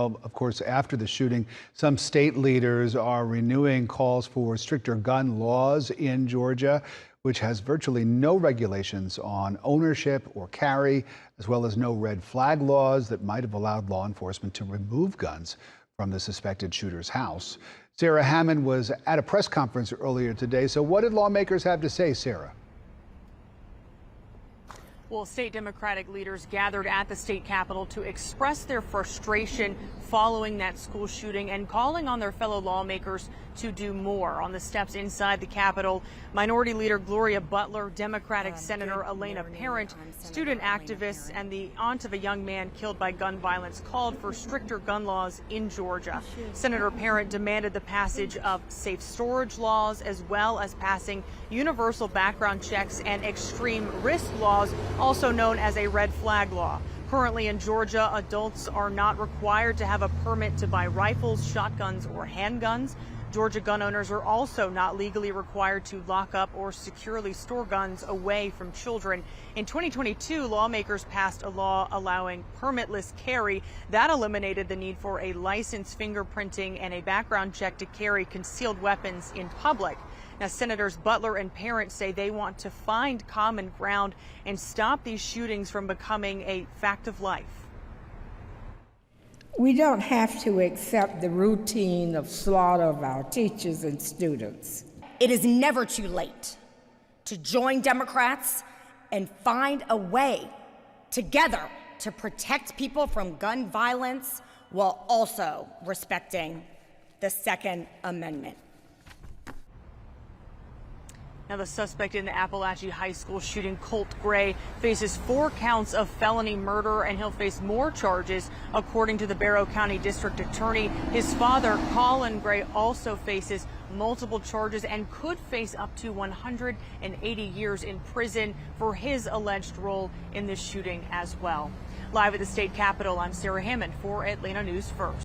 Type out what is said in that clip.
Well, of course, after the shooting, some state leaders are renewing calls for stricter gun laws in Georgia, which has virtually no regulations on ownership or carry, as well as no red flag laws that might have allowed law enforcement to remove guns from the suspected shooter's house. Sarah Hammond was at a press conference earlier today. So what did lawmakers have to say, Sarah? Well, state Democratic leaders gathered at the state capitol to express their frustration following that school shooting and calling on their fellow lawmakers to do more. On the steps inside the Capitol, Minority Leader Gloria Butler, Democratic Senator Elena Parent, student activists, and the aunt of a young man killed by gun violence called for stricter gun laws in Georgia. Senator Parent demanded the passage of safe storage laws, as well as passing universal background checks and extreme risk laws, also known as a red flag law. Currently in Georgia, adults are not required to have a permit to buy rifles, shotguns, or handguns. Georgia gun owners are also not legally required to lock up or securely store guns away from children. In 2022, lawmakers passed a law allowing permitless carry that eliminated the need for a license, fingerprinting, and a background check to carry concealed weapons in public. Now, Senators Butler and Parent say they want to find common ground and stop these shootings from becoming a fact of life. We don't have to accept the routine of slaughter of our teachers and students. It is never too late to join Democrats and find a way together to protect people from gun violence while also respecting the Second Amendment. Now, the suspect in the Apalachee High School shooting, Colt Gray, faces 4 counts of felony murder, and he'll face more charges, according to the Barrow County District Attorney. His father, Colin Gray, also faces multiple charges and could face up to 180 years in prison for his alleged role in this shooting as well. Live at the state capitol, I'm Sarah Hammond for Atlanta News First.